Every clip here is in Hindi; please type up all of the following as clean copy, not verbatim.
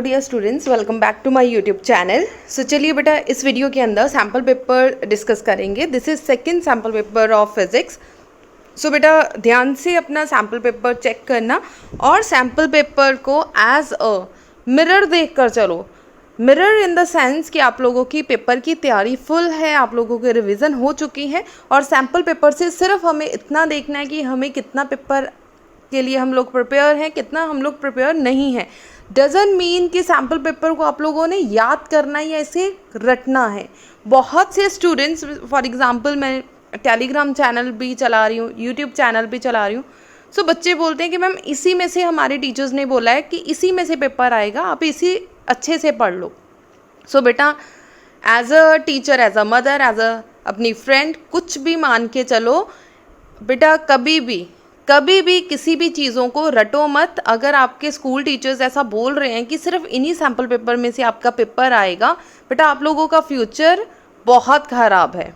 Dear students, welcome back to my YouTube channel. So चलिए बेटा, इस वीडियो के अंदर सैम्पल पेपर डिस्कस करेंगे। This is second sample paper of physics. So बेटा ध्यान से अपना सैम्पल पेपर चेक करना और सैम्पल पेपर को एज अ मिरर देख कर चलो। मिरर इन द सेंस कि आप लोगों की पेपर की तैयारी फुल है, आप लोगों की रिवीजन हो चुकी है और सैम्पल पेपर से सिर्फ हमें इतना देखना है कि हमें कितना पेपर के लिए हम लोग प्रिपेयर हैं, कितना हम लोग प्रिपेयर नहीं हैं। डजंट मीन कि सैम्पल पेपर को आप लोगों ने याद करना या इसे रटना है। बहुत से स्टूडेंट्स, फॉर एग्जांपल मैं टेलीग्राम चैनल भी चला रही हूँ, यूट्यूब चैनल भी चला रही हूँ। सो बच्चे बोलते हैं कि मैम इसी में से हमारे टीचर्स ने बोला है कि इसी में से पेपर आएगा, आप इसी अच्छे से पढ़ लो। सो बेटा as a teacher, as a mother, as a अपनी फ्रेंड, कुछ भी मान के चलो बेटा, कभी भी किसी भी चीज़ों को रटो मत। अगर आपके स्कूल टीचर्स ऐसा बोल रहे हैं कि सिर्फ इन्हीं सैम्पल पेपर में से आपका पेपर आएगा, बेटा आप लोगों का फ्यूचर बहुत ख़राब है।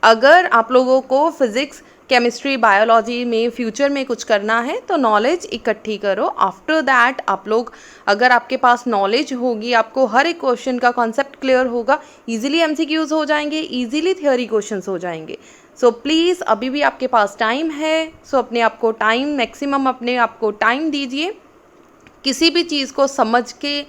अगर आप लोगों को फिज़िक्स, केमिस्ट्री, बायोलॉजी में फ्यूचर में कुछ करना है तो नॉलेज इकट्ठी करो। आफ्टर दैट आप लोग, अगर आपके पास नॉलेज होगी, आपको हर एक क्वेश्चन का कॉन्सेप्ट क्लियर होगा, इजीली एमसीक्यूज हो जाएंगे, इजीली थ्योरी क्वेश्चंस हो जाएंगे। सो प्लीज़ अभी भी आपके पास टाइम है। सो अपने आप को टाइम, मैक्सिमम अपने आप को टाइम दीजिए। किसी भी चीज़ को समझ के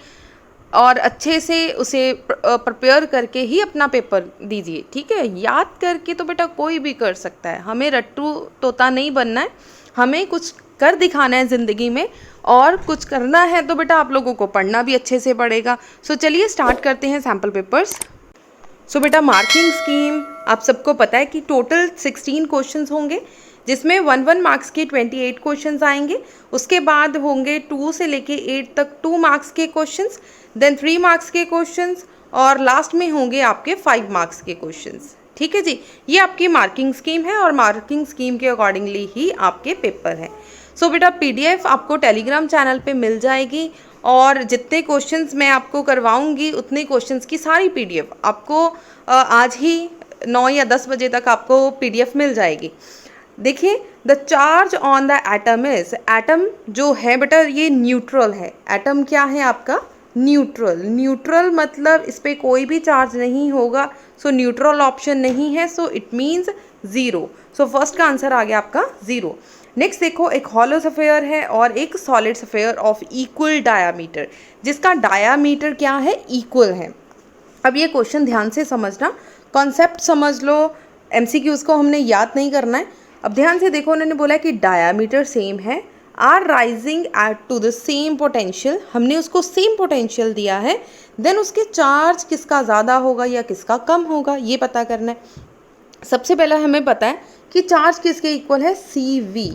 और अच्छे से उसे प्रिपेयर करके ही अपना पेपर दीजिए, ठीक है। याद करके तो बेटा कोई भी कर सकता है, हमें रट्टू तोता नहीं बनना है, हमें कुछ कर दिखाना है ज़िंदगी में और कुछ करना है तो बेटा आप लोगों को पढ़ना भी अच्छे से पड़ेगा। सो चलिए स्टार्ट करते हैं सैम्पल पेपर्स। सो बेटा मार्किंग स्कीम आप सबको पता है कि टोटल 16 क्वेश्चंस होंगे, जिसमें 1 मार्क्स के 28 क्वेश्चंस आएंगे। उसके बाद होंगे 2 से लेके 8 तक 2 मार्क्स के क्वेश्चंस, देन 3 मार्क्स के क्वेश्चंस और लास्ट में होंगे आपके 5 मार्क्स के क्वेश्चंस, ठीक है जी। ये आपकी मार्किंग स्कीम है और मार्किंग स्कीम के अकॉर्डिंगली ही आपके पेपर हैं। सो बेटा PDF आपको टेलीग्राम चैनल पे मिल जाएगी और जितने क्वेश्चंस मैं आपको करवाऊंगी उतने क्वेश्चंस की सारी PDF आपको आज ही 9 या 10 बजे तक आपको PDF मिल जाएगी। देखिए, the charge on the atom is, atom जो है बेटा ये न्यूट्रल है। एटम क्या है आपका? न्यूट्रल। न्यूट्रल मतलब इस पर कोई भी चार्ज नहीं होगा, सो न्यूट्रल ऑप्शन नहीं है, so it means 0। So first का आंसर आ गया आपका 0। नेक्स्ट देखो, एक हॉलो सफेयर है और एक solid sphere of equal diameter, जिसका डायामीटर क्या है? इक्वल है। अब ये क्वेश्चन ध्यान से समझना, कॉन्सेप्ट समझ लो, MCQs को हमने याद नहीं करना है। अब ध्यान से देखो, उन्होंने बोला कि डायामीटर सेम है, are rising at to the same potential, हमने उसको सेम पोटेंशियल दिया है, देन उसके चार्ज किसका ज़्यादा होगा या किसका कम होगा ये पता करना है। सबसे पहला हमें पता है कि चार्ज किसके इक्वल है? CV,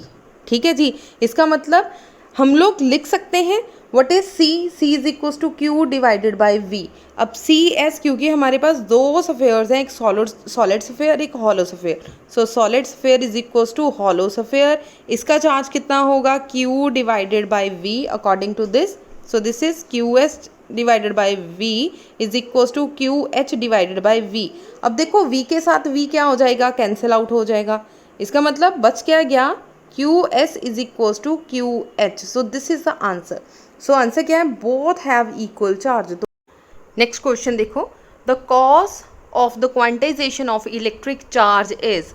ठीक है जी। इसका मतलब हम लोग लिख सकते हैं what is C is equal to Q divided by V। अब CS, क्योंकि हमारे पास दो सफेयर्स हैं, एक सॉलिड सफेयर, एक hollow sphere, so solid sphere is equal to hollow sphere. इसका चार्ज कितना होगा? Q divided by V according to this. So this is QS divided by V is equals to QH divided by V। अब देखो V के साथ V क्या हो जाएगा? कैंसिल आउट हो जाएगा। इसका मतलब बच क्या गया? QS is equals to QH। So this is the answer. So answer क्या है? Both have equal charge. तो नेक्स्ट क्वेश्चन देखो, the cause of the quantisation of electric charge is,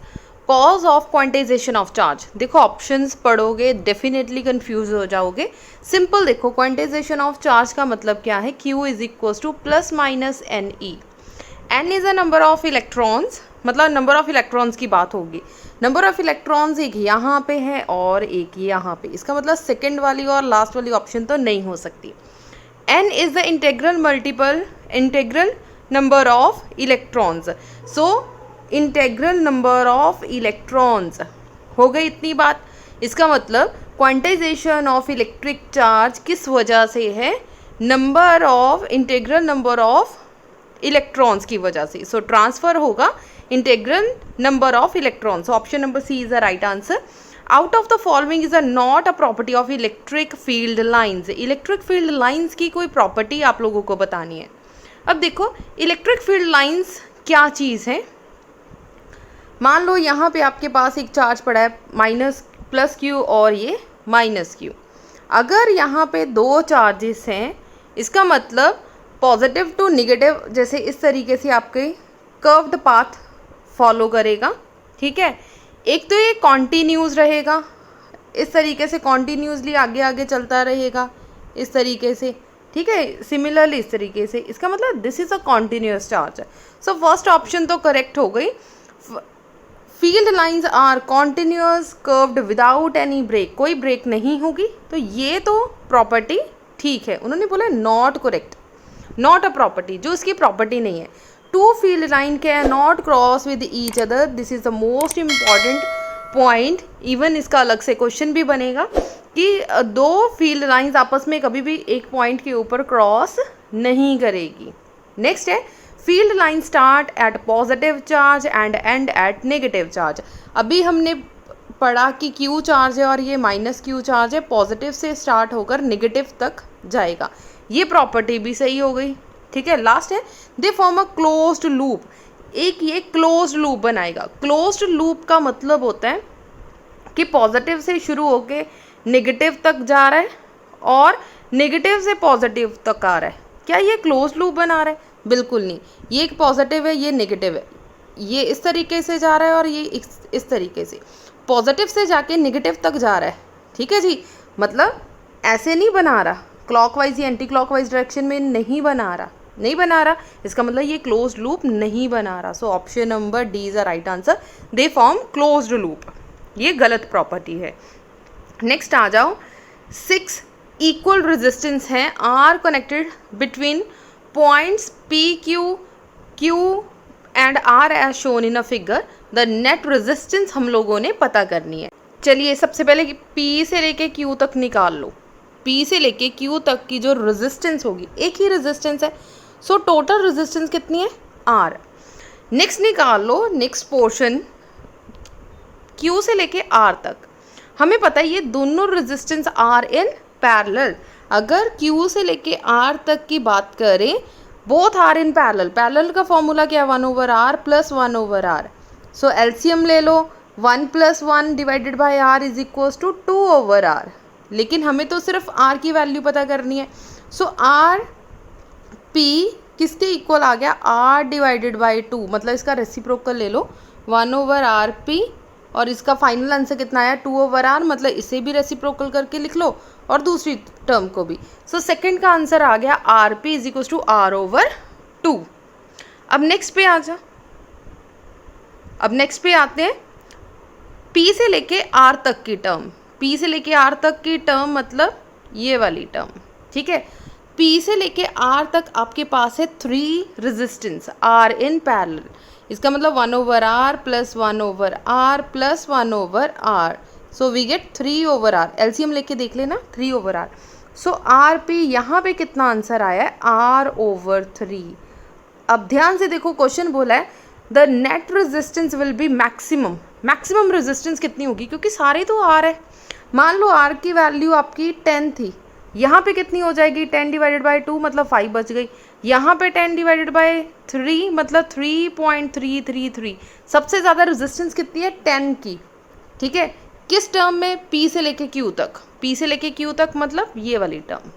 cause of quantisation of charge. देखो ऑप्शंस पढ़ोगे डेफिनेटली कंफ्यूज हो जाओगे। सिंपल देखो, क्वांटाइजेशन ऑफ चार्ज का मतलब क्या है? Q is equals two plus minus NE। N is a number of electrons, मतलब नंबर ऑफ इलेक्ट्रॉन्स की बात होगी। नंबर ऑफ इलेक्ट्रॉन्स एक यहाँ पे है और एक यहाँ पे, इसका मतलब सेकेंड वाली और लास्ट वाली ऑप्शन तो नहीं हो सकती। N is the integral number of electrons, so integral number of electrons. हो गई इतनी बात। इसका मतलब क्वांटाइजेशन ऑफ इलेक्ट्रिक चार्ज किस वजह से है? इंटेग्रल नंबर ऑफ इलेक्ट्रॉन्स की वजह से। सो ट्रांसफर होगा integral number of electrons. Option number C is the right answer. Out of the following is not a property of electric field lines. Electric field lines की कोई प्रॉपर्टी आप लोगों को बतानी है। अब देखो इलेक्ट्रिक फील्ड लाइंस क्या चीज़ है। मान लो यहाँ पे आपके पास एक चार्ज पड़ा है प्लस Q और ये माइनस Q। अगर यहाँ पे दो चार्जेस हैं इसका मतलब पॉजिटिव टू निगेटिव जैसे इस तरीके से आपके कर्व्ड पाथ फॉलो करेगा, ठीक है। एक तो ये कॉन्टीन्यूस रहेगा, इस तरीके से कॉन्टीन्यूसली आगे आगे चलता रहेगा इस तरीके से, ठीक है, सिमिलरली इस तरीके से, इसका मतलब this is a continuous charge. So first option तो करेक्ट हो गई। Field lines are continuous curved without any break, कोई ब्रेक नहीं होगी, तो ये तो प्रॉपर्टी ठीक है। उन्होंने बोला not correct, not a property, जो इसकी प्रॉपर्टी नहीं है। Two field line can not cross with each other, this is the most important point. Even इसका अलग से क्वेश्चन भी बनेगा कि दो फील्ड लाइंस आपस में कभी भी एक पॉइंट के ऊपर क्रॉस नहीं करेगी। नेक्स्ट है field line start at positive charge and end at negative charge. अभी हमने पढ़ा कि क्यू चार्ज है और ये माइनस क्यू चार्ज है, पॉजिटिव से स्टार्ट होकर नेगेटिव तक जाएगा, ये प्रॉपर्टी भी सही हो गई, ठीक है। लास्ट है they form a closed loop, एक ये क्लोज्ड लूप बनाएगा। क्लोज्ड लूप का मतलब होता है कि पॉजिटिव से शुरू होके नेगेटिव तक जा रहा है और नेगेटिव से पॉजिटिव तक आ रहा है। क्या ये क्लोज्ड लूप बना रहा है? बिल्कुल नहीं। ये एक पॉजिटिव है, ये नेगेटिव है, ये इस तरीके से जा रहा है और ये इस तरीके से पॉजिटिव से जाके नेगेटिव तक जा रहा है, ठीक है जी। मतलब ऐसे नहीं बना रहा, क्लॉकवाइज या एंटी क्लॉकवाइज डायरेक्शन में नहीं बना रहा, इसका मतलब ये क्लोज्ड लूप नहीं बना रहा। So option number D is the right answer, they form closed loop, ये गलत प्रॉपर्टी है। नेक्स्ट आ जाओ, 6 इक्वल रेजिस्टेंस हैं are connected between points P Q and R as shown in a figure, the net resistance हम लोगों ने पता करनी है। चलिए सबसे पहले पी से लेके क्यू तक निकाल लो, पी से लेके क्यू तक की जो रेजिस्टेंस होगी, एक ही रेजिस्टेंस है, सो टोटल रेजिस्टेंस कितनी है? आर। नेक्स्ट निकाल लो नेक्स्ट पोर्शन क्यू से लेके आर तक। हमें पता है ये दोनों रेजिस्टेंस आर इन पैरेलल। अगर क्यू से लेके आर तक की बात करें, both are in parallel. Parallel का फॉर्मूला क्या है? 1/r plus 1/r। So LCM ले लो, 1 + 1 divided by r is equals to 2/r। लेकिन हमें तो सिर्फ r की वैल्यू पता करनी है। सो r p किसके इक्वल आ गया? r डिवाइडेड बाई 2, मतलब इसका रेसिप्रोकल ले लो, 1/rp, और इसका फाइनल आंसर कितना आया? 2/r, मतलब इसे भी रेसिप्रोकल करके लिख लो और दूसरी टर्म को भी। सो सेकंड का आंसर आ गया rp is equals to r/2। अब नेक्स्ट पे आ जा, अब नेक्स्ट पे आते हैं p से लेके r तक की टर्म। p से लेके r तक की टर्म मतलब ये वाली टर्म, ठीक है। p से लेके r तक आपके पास है 3 रेजिस्टेंस r इन पैरेलल, इसका मतलब 1/r plus 1/r plus 1/r, so we get 3/r। LCM लेके देख लेना, 3/r। सो आर पी यहाँ पे कितना आंसर आया है? r/3। अब ध्यान से देखो, क्वेश्चन बोला है the net resistance will be maximum. Maximum resistance कितनी होगी? क्योंकि सारे तो आर है। मान लो आर की वैल्यू आपकी 10 थी, यहाँ पे कितनी हो जाएगी? 10 डिवाइडेड बाई 2 मतलब 5 बच गई। यहाँ पे 10 डिवाइडेड बाई 3 मतलब 3.333। सबसे ज़्यादा रेजिस्टेंस कितनी है? 10 की, ठीक है। किस टर्म में? p से लेके q तक। p से लेके q तक मतलब ये वाली टर्म,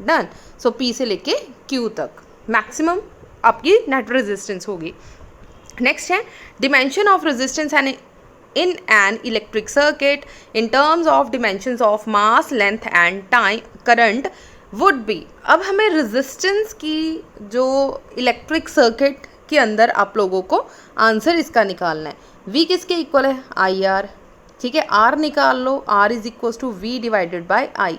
डन। सो p से लेके q तक मैक्सिमम आपकी नेट रेजिस्टेंस होगी। नेक्स्ट है dimension of resistance and in an electric circuit in terms of dimensions of mass, length and time current would be। अब हमें रेजिस्टेंस की जो इलेक्ट्रिक सर्किट के अंदर आप लोगों को आंसर इसका निकालना है। V किसके इक्वल है? IR, ठीक है। R निकाल लो, R is equals to V divided by I।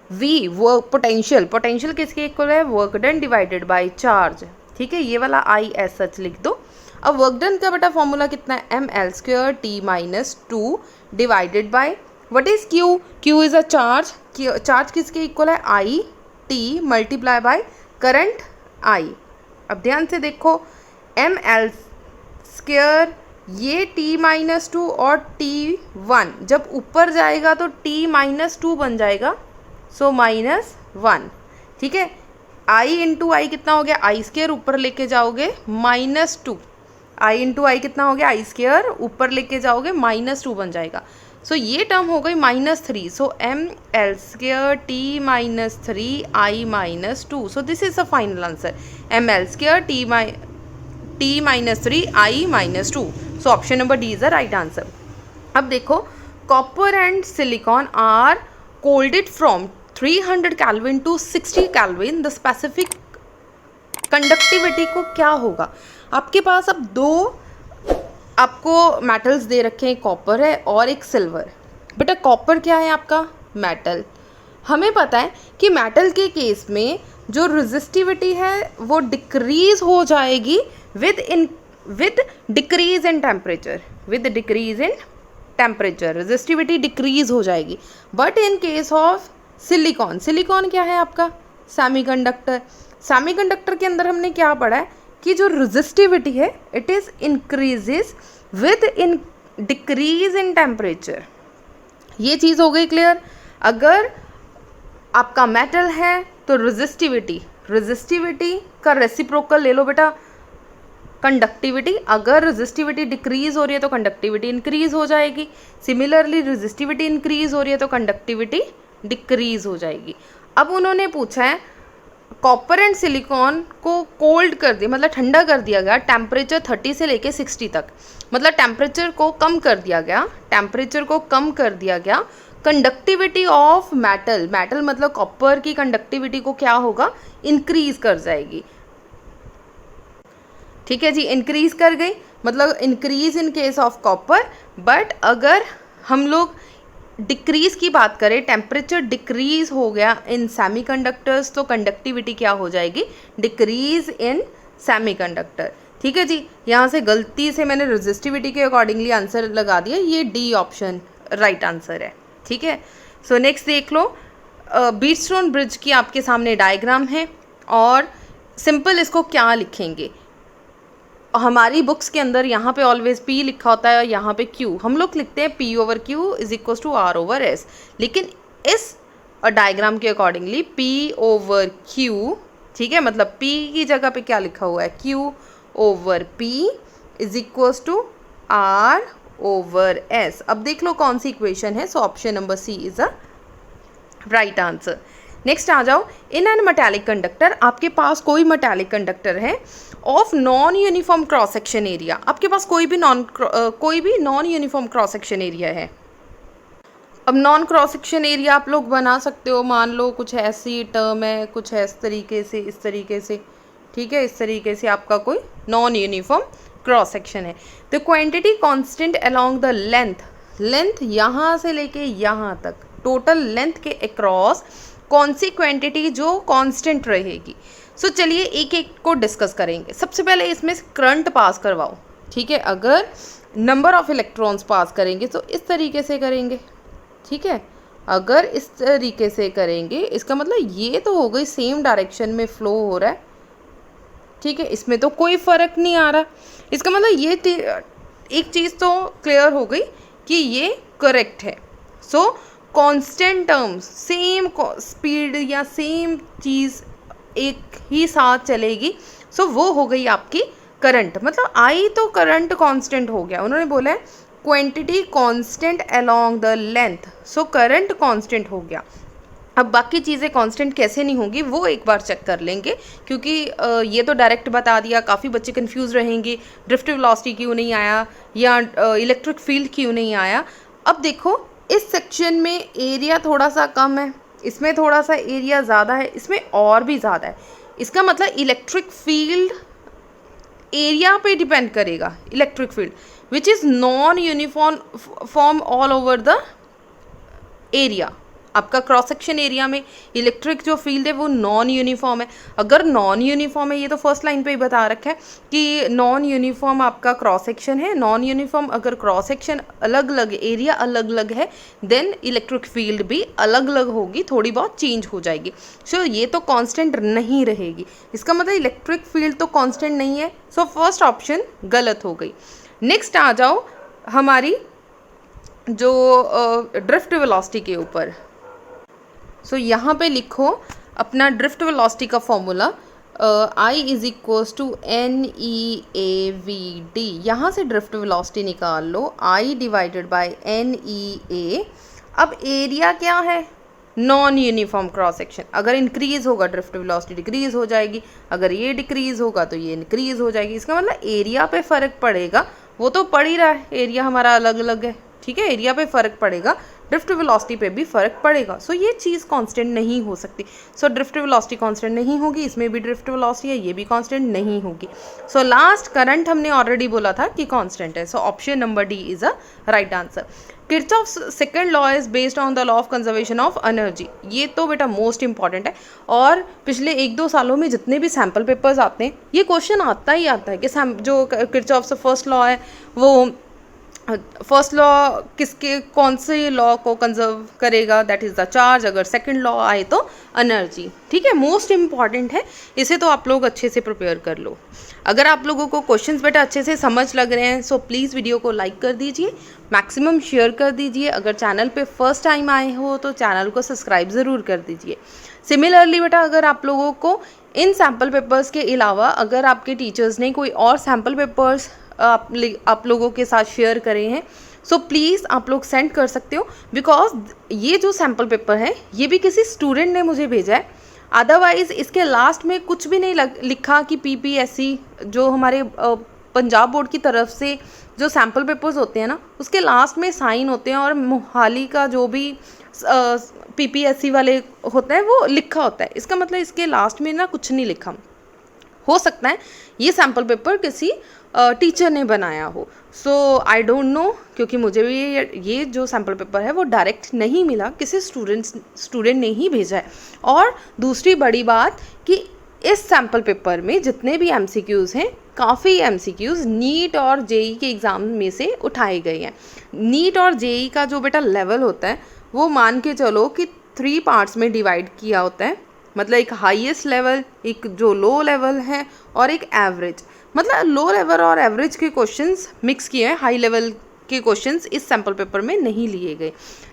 V work potential, potential किसके इक्वल है? Work done divided by charge, ठीक है। ये वाला I एज सच लिख दो। अब वर्क डन का बेटा फॉर्मूला कितना है? mL² t-2 divided by what is Q? Q is a charge, charge किसके इक्वल है? I t multiply by current I। अब ध्यान से देखो, mL² ये t-2 और t1 जब ऊपर जाएगा तो t-2 बन जाएगा, सो -1, ठीक है। I इंटू आई कितना हो गया? I² ऊपर लेके जाओगे -2, I इंटू आई कितना हो गया? I² ऊपर लेके जाओगे -2 बन जाएगा। सो ये टर्म हो गई -3, so ml² t - 3 i - 2, so this is the final answer, ml² t - 3 i - 2, so option number D is the right answer. अब देखो, copper and silicon are colded from 300 kelvin to 60 kelvin, the specific conductivity को क्या होगा। आपके पास अब दो आपको मेटल्स दे रखे हैं, कॉपर है और एक सिल्वर। बेटा कॉपर क्या है आपका, मेटल। हमें पता है कि मेटल के केस में जो रेजिस्टिविटी है वो डिक्रीज हो जाएगी with decrease in temperature, with decrease in temperature resistivity decrease हो जाएगी। But in case of silicon, silicon क्या है आपका, सेमीकंडक्टर। सेमीकंडक्टर के अंदर हमने क्या पढ़ा है कि जो रेजिस्टिविटी है it is increases with in decrease in temperature. ये चीज़ हो गई क्लियर। अगर आपका मेटल है तो रेजिस्टिविटी का रेसिप्रोकल ले लो बेटा, कंडक्टिविटी। अगर रेजिस्टिविटी डिक्रीज हो रही है तो कंडक्टिविटी इंक्रीज हो जाएगी। सिमिलरली रेजिस्टिविटी इंक्रीज हो रही है तो कंडक्टिविटी डिक्रीज हो जाएगी। अब उन्होंने पूछा है कॉपर एंड सिलिकॉन को कोल्ड कर दिया, मतलब ठंडा कर दिया गया टेम्परेचर 30 से लेके 60 तक, मतलब टेम्परेचर को कम कर दिया गया, टेम्परेचर को कम कर दिया गया। कंडक्टिविटी ऑफ मेटल, मेटल मतलब कॉपर की कंडक्टिविटी को क्या होगा, इंक्रीज कर जाएगी। ठीक है जी, इंक्रीज कर गई, मतलब increase in case of copper. But अगर हम लोग डिक्रीज की बात करें, टेम्परेचर डिक्रीज हो गया इन सेमीकंडक्टर्स, तो कंडक्टिविटी क्या हो जाएगी, डिक्रीज इन सेमीकंडक्टर। ठीक है जी, यहाँ से गलती से मैंने रेजिस्टिविटी के अकॉर्डिंगली आंसर लगा दिया, ये डी ऑप्शन राइट आंसर है। ठीक है, सो नेक्स्ट देख लो, बीटस्टोन ब्रिज की आपके सामने डायग्राम है और सिंपल इसको क्या लिखेंगे। हमारी बुक्स के अंदर यहाँ पे ऑलवेज P लिखा होता है और यहाँ पे Q, हम लोग लिखते हैं P/Q = R/S, लेकिन इस डायग्राम के अकॉर्डिंगली P/Q, ठीक है, मतलब P की जगह पे क्या लिखा हुआ है, Q/P = R/S। अब देख लो कौन सी इक्वेशन है, so option number C is a right answer. Next आ जाओ, इन एन मेटालिक कंडक्टर, आपके पास कोई मेटालिक कंडक्टर है of non uniform cross section area, आपके पास कोई भी non uniform cross section area है। अब नॉन क्रॉस सेक्शन एरिया आप लोग बना सकते हो, मान लो कुछ ऐसी टर्म है, कुछ है इस तरीके से, ठीक है, इस तरीके से आपका कोई नॉन यूनिफॉर्म क्रॉस सेक्शन है। The quantity constant along the length यहाँ से लेके यहाँ तक, टोटल लेंथ के अक्रॉस कौन सी क्वांटिटी जो कांस्टेंट रहेगी। सो चलिए एक एक को डिस्कस करेंगे। सबसे पहले इसमें करंट पास करवाओ, ठीक है। अगर नंबर ऑफ इलेक्ट्रॉन्स पास करेंगे तो इस तरीके से करेंगे, ठीक है। अगर इस तरीके से करेंगे इसका मतलब ये तो हो गई सेम डायरेक्शन में फ्लो हो रहा है, ठीक है, इसमें तो कोई फ़र्क नहीं आ रहा। इसका मतलब ये एक चीज़ तो क्लियर हो गई कि ये करेक्ट है। सो कांस्टेंट टर्म्स, सेम स्पीड या सेम चीज़ एक ही साथ चलेगी, सो वो हो गई आपकी करंट। मतलब आई तो करंट कांस्टेंट हो गया, उन्होंने बोला है quantity constant along the length, so current constant हो गया। अब बाकी चीज़ें कांस्टेंट कैसे नहीं होंगी वो एक बार चेक कर लेंगे, क्योंकि ये तो डायरेक्ट बता दिया, काफ़ी बच्चे कंफ्यूज रहेंगे, ड्रिफ्ट वेलोसिटी क्यों नहीं आया या इलेक्ट्रिक फील्ड क्यों नहीं आया। अब देखो इस सेक्शन में एरिया थोड़ा सा कम है, इसमें थोड़ा सा एरिया ज़्यादा है, इसमें और भी ज़्यादा है। इसका मतलब इलेक्ट्रिक फील्ड एरिया पे डिपेंड करेगा, electric field which is non uniform all over the area. आपका क्रॉस सेक्शन एरिया में इलेक्ट्रिक जो फील्ड है वो नॉन यूनिफॉर्म है। अगर नॉन यूनिफॉर्म है, ये तो फर्स्ट लाइन पे ही बता रखा है कि नॉन यूनिफॉर्म आपका क्रॉस सेक्शन है, नॉन यूनिफॉर्म अगर क्रॉस सेक्शन अलग अलग, एरिया अलग अलग है, देन इलेक्ट्रिक फील्ड भी अलग अलग होगी, थोड़ी बहुत चेंज हो जाएगी। सो ये तो कांस्टेंट नहीं रहेगी, इसका मतलब इलेक्ट्रिक फील्ड तो कांस्टेंट नहीं है। सो फर्स्ट ऑप्शन गलत हो गई। नेक्स्ट आ जाओ हमारी जो ड्रिफ्ट वेलोसिटी के ऊपर। सो यहाँ पे लिखो अपना ड्रिफ्ट वेलोसिटी का formula, I is equals to NEAVD, यहाँ से ड्रिफ्ट वेलोसिटी निकाल लो, I डिवाइडेड बाय NEA। अब एरिया क्या है, नॉन यूनिफॉर्म क्रॉस सेक्शन, अगर इंक्रीज होगा ड्रिफ्ट वेलोसिटी डिक्रीज हो जाएगी, अगर ये डिक्रीज होगा तो ये इंक्रीज हो जाएगी। इसका मतलब एरिया पे फ़र्क पड़ेगा, वो तो पड़ ही रहा है, एरिया हमारा अलग अलग है, ठीक है, एरिया पे फ़र्क पड़ेगा, ड्रिफ्ट वेलोसिटी पे भी फ़र्क पड़ेगा। सो ये चीज़ कांस्टेंट नहीं हो सकती। सो ड्रिफ्ट वेलोसिटी कांस्टेंट नहीं होगी, इसमें भी ड्रिफ्ट वेलोसिटी है, ये भी कांस्टेंट नहीं होगी। सो लास्ट करंट हमने ऑलरेडी बोला था कि कांस्टेंट है। So option number D is a right answer. Kirchhoff's second law is based on the law of conservation of energy. ये तो बेटा मोस्ट इंपॉर्टेंट है, और पिछले 1-2 सालों में जितने भी सैम्पल पेपर्स आते हैं ये क्वेश्चन आता ही आता है कि जो किरचॉफ्स फर्स्ट लॉ है वो फर्स्ट लॉ किसके, कौन से लॉ को कंजर्व करेगा, दैट इज़ द चार्ज। अगर सेकंड लॉ आए तो एनर्जी, ठीक है, मोस्ट इंपॉर्टेंट है, इसे तो आप लोग अच्छे से प्रिपेयर कर लो। अगर आप लोगों को क्वेश्चंस बेटा अच्छे से समझ लग रहे हैं सो प्लीज़ वीडियो को लाइक कर दीजिए, मैक्सिमम शेयर कर दीजिए। अगर चैनल पे फर्स्ट टाइम आए हो तो चैनल को सब्सक्राइब ज़रूर कर दीजिए। सिमिलरली बेटा अगर आप लोगों को इन सैम्पल पेपर्स के अलावा अगर आपके टीचर्स ने कोई और सैम्पल पेपर्स आप लोगों के साथ शेयर करे हैं सो प्लीज़ आप लोग सेंड कर सकते हो, बिकॉज ये जो सैम्पल पेपर है ये भी किसी स्टूडेंट ने मुझे भेजा है। अदरवाइज़ इसके लास्ट में कुछ भी नहीं लिखा कि PPSC जो हमारे पंजाब बोर्ड की तरफ से जो सैम्पल पेपर्स होते हैं ना उसके लास्ट में साइन होते हैं, और मोहाली का जो भी PPSC वाले होता है वो लिखा होता है। इसका मतलब इसके लास्ट में ना कुछ नहीं लिखा। हो सकता है ये सैम्पल पेपर किसी टीचर ने बनाया हो, सो आई डोंट नो, क्योंकि मुझे भी ये जो सैम्पल पेपर है वो डायरेक्ट नहीं मिला, किसी स्टूडेंट ने ही भेजा है। और दूसरी बड़ी बात कि इस सैम्पल पेपर में जितने भी MCQs हैं काफ़ी MCQs नीट और JEE के एग्ज़ाम में से उठाए गए हैं। नीट और JEE का जो बेटा लेवल होता है वो मान के चलो कि 3 पार्ट्स में डिवाइड किया होता है, मतलब एक हाईएस्ट लेवल, एक जो लो लेवल है और एक एवरेज। मतलब लो लेवल और एवरेज के क्वेश्चंस मिक्स किए हैं, हाई लेवल के क्वेश्चंस इस सैम्पल पेपर में नहीं लिए गए,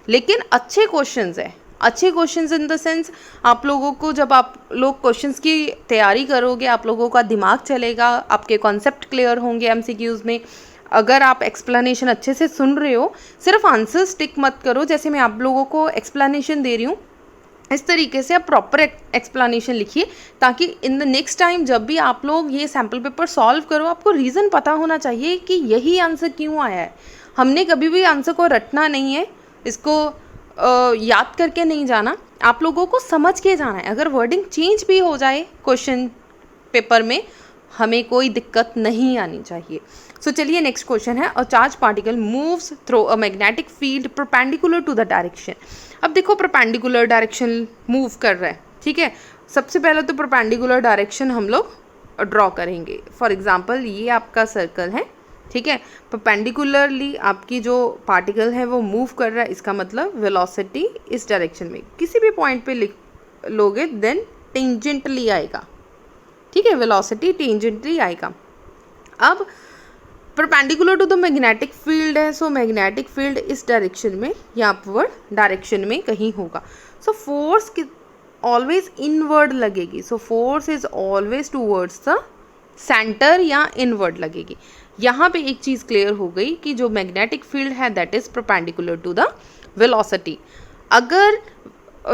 लेकिन अच्छे क्वेश्चंस हैं। अच्छे क्वेश्चंस इन द सेंस आप लोगों को जब आप लोग क्वेश्चंस की तैयारी करोगे आप लोगों का दिमाग चलेगा, आपके कॉन्सेप्ट क्लियर होंगे MCQs में। अगर आप एक्सप्लेनेशन अच्छे से सुन रहे हो, सिर्फ आंसर स्टिक मत करो, जैसे मैं आप लोगों को एक्सप्लेनेशन दे रही हूँ इस तरीके से आप प्रॉपर एक्सप्लेनेशन लिखिए, ताकि इन द नेक्स्ट टाइम जब भी आप लोग ये सैम्पल पेपर सॉल्व करो आपको रीज़न पता होना चाहिए कि यही आंसर क्यों आया है। हमने कभी भी आंसर को रटना नहीं है, इसको याद करके नहीं जाना, आप लोगों को समझ के जाना है। अगर वर्डिंग चेंज भी हो जाए क्वेश्चन पेपर में हमें कोई दिक्कत नहीं आनी चाहिए। सो चलिए नेक्स्ट क्वेश्चन है, a charge particle moves through a magnetic field perpendicular to the direction. अब देखो परपेंडिकुलर डायरेक्शन मूव कर रहा है, ठीक है। सबसे पहले तो परपेंडिकुलर डायरेक्शन हम लोग ड्रॉ करेंगे। फॉर एग्जांपल ये आपका सर्कल है, ठीक है, परपेंडिकुलरली आपकी जो पार्टिकल है वो मूव कर रहा है, इसका मतलब वेलोसिटी इस डायरेक्शन में किसी भी पॉइंट पे लिख लोगे देन टेंजेंटली आएगा, ठीक है, वेलोसिटी टेंजेंटली आएगा। अब perpendicular to the magnetic field है, सो मैग्नेटिक फील्ड इस डायरेक्शन में या अपवर्ड डायरेक्शन में कहीं होगा। सो फोर्स ऑलवेज इनवर्ड लगेगी, so force is always towards the centre या इनवर्ड लगेगी। यहाँ पे एक चीज़ क्लियर हो गई कि जो मैग्नेटिक फील्ड है that is perpendicular to the velocity. अगर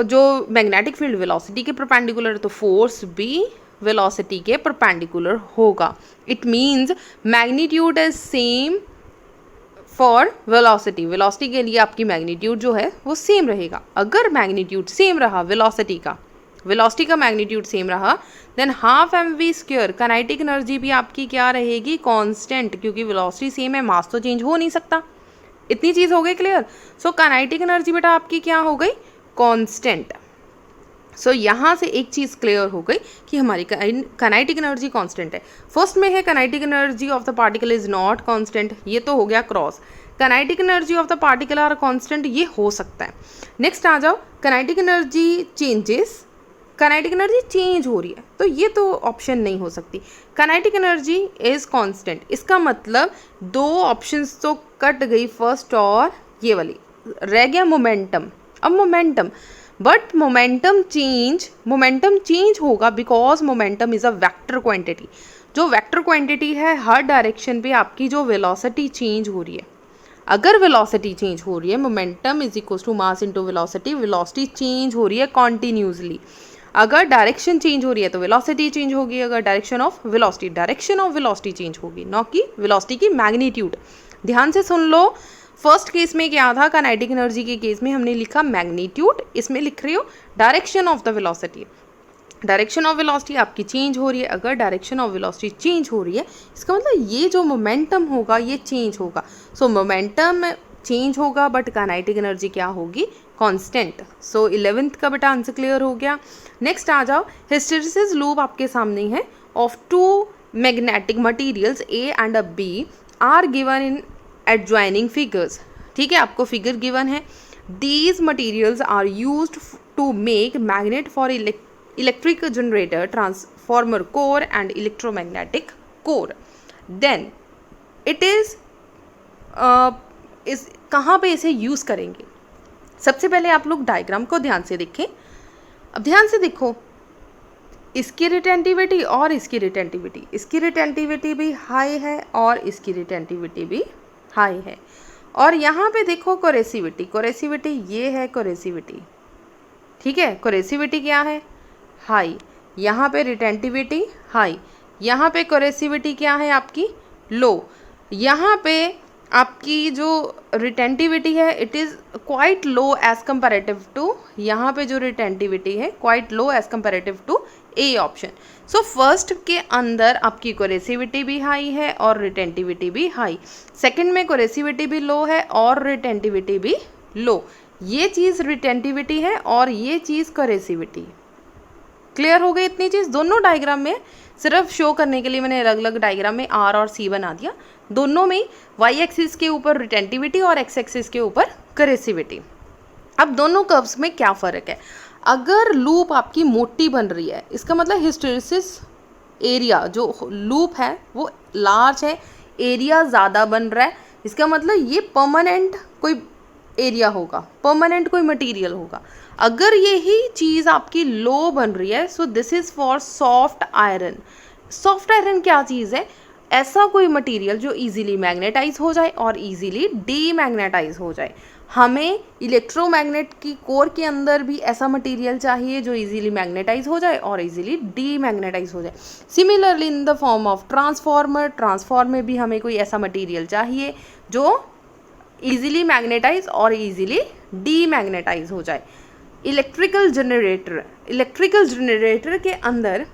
जो मैग्नेटिक फील्ड वेलोसिटी के परपेंडिकुलर है तो फोर्स भी वेलोसिटी के परपेंडिकुलर होगा। It means magnitude is same for velocity, velocity के लिए आपकी मैग्नीट्यूड जो है वो सेम रहेगा। अगर मैग्नीट्यूड सेम रहा वेलोसिटी का मैग्नीट्यूड सेम रहा than half mv², kinetic energy भी आपकी क्या रहेगी, कांस्टेंट, क्योंकि वेलोसिटी सेम है, मास तो चेंज हो नहीं सकता। इतनी चीज़ हो गई क्लियर। सो काइनेटिक एनर्जी बेटा आपकी क्या हो गई, कांस्टेंट। सो यहाँ से एक चीज़ क्लियर हो गई कि हमारी काइनेटिक एनर्जी कांस्टेंट है। फर्स्ट में है kinetic energy of the particle is not constant, ये तो हो गया cross. Kinetic energy of the particle are constant, ये हो सकता है। नेक्स्ट आ जाओ, kinetic energy changes, kinetic energy change हो रही है तो ये तो ऑप्शन नहीं हो सकती। काइनेटिक एनर्जी इज कांस्टेंट, इसका मतलब 2 ऑप्शंस तो कट गई, फर्स्ट और ये वाली, रह गया मोमेंटम। अब बट मोमेंटम चेंज होगा because momentum is a vector quantity. जो वेक्टर क्वांटिटी है, हर डायरेक्शन पे आपकी जो वेलोसिटी चेंज हो रही है, अगर वेलोसिटी चेंज हो रही है, momentum is equal to mass into velocity, velocity change हो रही है कॉन्टिन्यूसली। अगर डायरेक्शन चेंज हो रही है तो वेलोसिटी चेंज होगी, अगर डायरेक्शन ऑफ वेलोसिटी चेंज होगी, न कि वेलोसिटी की मैग्नीट्यूड। ध्यान से सुन लो, फर्स्ट केस में क्या था, काइनेटिक एनर्जी के केस में हमने लिखा मैग्नीट्यूड, इसमें लिख रही हो direction of the velocity. Direction of velocity आपकी चेंज हो रही है, अगर डायरेक्शन ऑफ वेलोसिटी चेंज हो रही है इसका मतलब ये जो मोमेंटम होगा ये चेंज होगा। सो मोमेंटम चेंज होगा बट काइनेटिक एनर्जी क्या होगी, कांस्टेंट। सो 11th का बेटा आंसर क्लियर हो गया। नेक्स्ट आ जाओ, हिस्टैरिसीस लूप आपके सामने है of two magnetic materials A and a B are given in adjoining figures. ठीक है, आपको फिगर गिवन है। These materials are used to make magnet for electric generator, transformer core and electromagnetic core. Then it is कहाँ पे इसे यूज़ करेंगे। सबसे पहले आप लोग डायग्राम को ध्यान से देखें। अब ध्यान से देखो, इसकी रिटेंटिविटी और इसकी रिटेंटिविटी भी हाई है और इसकी रिटेंटिविटी भी हाई है। और यहाँ पे देखो कोरेसिविटी ये है कोरेसिविटी, ठीक है, कोरेसिविटी क्या है, हाई। यहाँ पे रिटेंटिविटी हाई, यहाँ पे कोरेसिविटी क्या है आपकी, लो। यहाँ पे आपकी जो रिटेंटिविटी है it is quite low as comparative to, यहाँ पे जो रिटेंटिविटी है quite low as comparative to A option. So first के अंदर आपकी कोरेसिविटी भी हाई है और रिटेंटिविटी भी हाई, सेकंड में कोरेसिविटी भी लो है और रिटेंटिविटी भी लो। ये चीज़ रिटेंटिविटी है और ये चीज़ कोरेसिविटी। क्लियर हो गई इतनी चीज़। दोनों डायग्राम में सिर्फ शो करने के लिए मैंने अलग अलग डायग्राम में आर और सी बना दिया। दोनों में वाई एक्सिस के ऊपर रिटेंटिविटी और एक्स एक्सिस के ऊपर कोरेसिविटी। अब दोनों कर्व्स में क्या फ़र्क है, अगर लूप आपकी मोटी बन रही है इसका मतलब हिस्टैरिसीस एरिया जो लूप है वो लार्ज है, एरिया ज़्यादा बन रहा है, इसका मतलब ये परमानेंट कोई एरिया होगा, परमानेंट कोई मटेरियल होगा। अगर यही चीज़ आपकी लो बन रही है so this is for soft iron. Soft iron क्या चीज़ है, ऐसा कोई मटेरियल जो इजीली मैग्नेटाइज हो जाए और इजीली डीमैग्नेटाइज हो जाए। हमें इलेक्ट्रोमैग्नेट की कोर के अंदर भी ऐसा मटेरियल चाहिए जो इजीली मैग्नेटाइज हो जाए और इजीली डीमैग्नेटाइज हो जाए। Similarly in the form of transformer में भी हमें कोई ऐसा मटेरियल चाहिए जो इजीली मैग्नेटाइज और इजीली डीमैग्नेटाइज हो जाए। इलेक्ट्रिकल जनरेटर के अंदर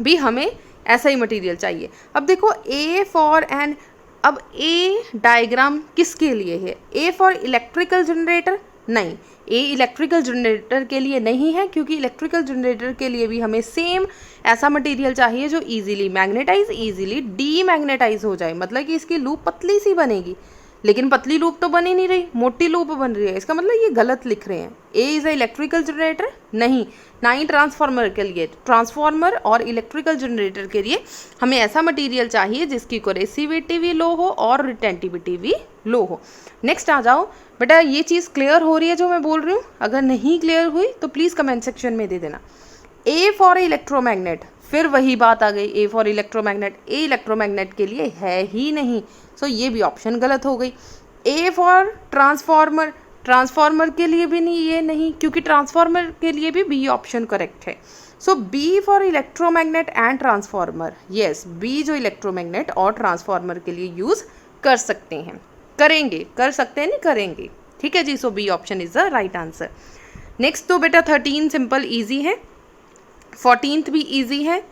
भी हमें ऐसा ही मटेरियल चाहिए। अब देखो ए फॉर एन, अब ए डायग्राम किसके लिए है, ए फॉर इलेक्ट्रिकल जनरेटर नहीं, ए इलेक्ट्रिकल जनरेटर के लिए नहीं है क्योंकि इलेक्ट्रिकल जनरेटर के लिए भी हमें सेम ऐसा मटेरियल चाहिए जो इजीली मैग्नेटाइज इजीली डीमैग्नेटाइज हो जाए। मतलब कि इसकी लूप पतली सी बनेगी, लेकिन पतली लूप तो बन ही नहीं रही, मोटी लूप बन रही है। इसका मतलब ये गलत लिख रहे हैं, ए इज़ अ इलेक्ट्रिकल जनरेटर नहीं, ना ही ट्रांसफार्मर के लिए। ट्रांसफार्मर और इलेक्ट्रिकल जनरेटर के लिए हमें ऐसा मटेरियल चाहिए जिसकी कोरेसिविटी भी लो हो और रिटेंटिविटी भी लो हो। नेक्स्ट आ जाओ बेटा, ये चीज़ क्लियर हो रही है जो मैं बोल रही हूँ, अगर नहीं क्लियर हुई तो प्लीज़ कमेंट सेक्शन में दे देना। ए फॉर इलेक्ट्रोमैग्नेट, फिर वही बात आ गई, A for electromagnet, A electromagnet के लिए है ही नहीं, सो ये भी ऑप्शन गलत हो गई। ए फॉर ट्रांसफार्मर के लिए भी नहीं, ये नहीं, क्योंकि ट्रांसफार्मर के लिए भी बी ऑप्शन करेक्ट है। So B for electromagnet and transformer, yes, B जो इलेक्ट्रोमैग्नेट और ट्रांसफार्मर के लिए यूज़ कर सकते हैं, करेंगे, कर सकते हैं नहीं करेंगे, ठीक है जी। So B option is the right answer. Next तो बेटा 13 सिंपल ईजी है, 14th भी ईजी है।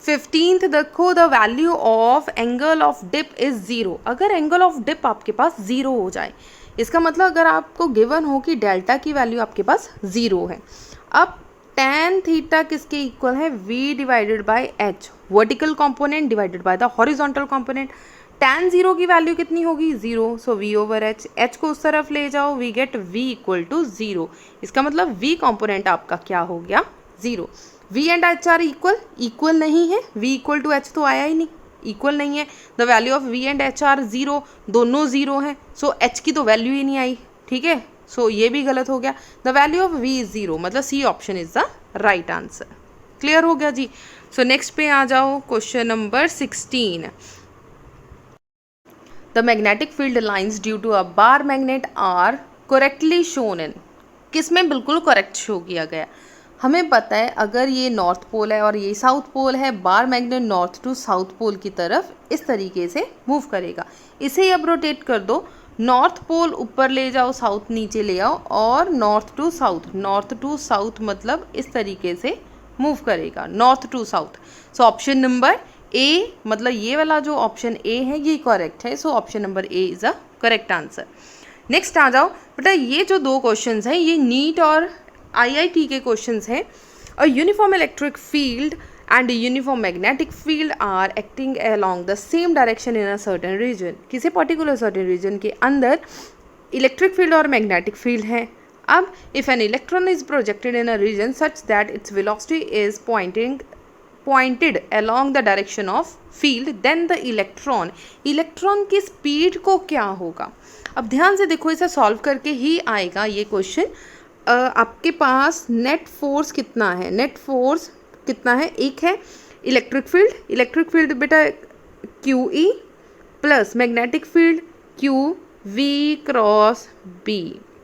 15th देखो, the value of angle of dip is 0। अगर एंगल ऑफ डिप आपके पास 0 हो जाए इसका मतलब अगर आपको गिवन हो कि डेल्टा की वैल्यू आपके पास 0 है। अब tan थीटा किसके इक्वल है, v divided by h, vertical component divided by the horizontal component. tan 0 की वैल्यू कितनी होगी, 0, so v over h, h को उस तरफ ले जाओ, we get v equal to 0। इसका मतलब v कंपोनेंट आपका क्या हो गया, 0। v and h are equal नहीं है, v इक्वल टू h तो आया ही नहीं, इक्वल नहीं है। The value of v and h are 0, दोनों 0 हैं, सो h की तो वैल्यू ही नहीं आई, ठीक है, सो ये भी गलत हो गया। The value of v is 0, मतलब C option is the right answer. Clear हो गया जी। सो नेक्स्ट पे आ जाओ, question number 16। The magnetic field lines due to a bar magnet are correctly shown in, किस में बिल्कुल करेक्ट शो किया गया। हमें पता है अगर ये नॉर्थ पोल है और ये साउथ पोल है, bar magnet north to south pole की तरफ इस तरीके से मूव करेगा। इसे अब रोटेट कर दो, नॉर्थ पोल ऊपर ले जाओ, साउथ नीचे ले आओ, और नॉर्थ टू साउथ मतलब इस तरीके से मूव करेगा, north to south. So option number A, मतलब ये वाला जो ऑप्शन ए है ये करेक्ट है। So option number A is a correct answer. Next आ जाओ बेटा, ये जो दो क्वेश्चंस हैं ये नीट और आईआईटी के क्वेश्चंस हैं। A uniform electric field and uniform magnetic field are acting along the same direction in a certain region, किसी पर्टिकुलर सर्टेन रीजन के अंदर इलेक्ट्रिक फील्ड और मैग्नेटिक फील्ड है। अब if an electron is projected in a region such that its velocity is pointed along the direction of field, then the electron की स्पीड को क्या होगा। अब ध्यान से देखो, इसे सॉल्व करके ही आएगा ये क्वेश्चन। आपके पास नेट फोर्स कितना है, नेट फोर्स कितना है, एक है इलेक्ट्रिक फील्ड बेटा Q E plus magnetic field Q V cross B.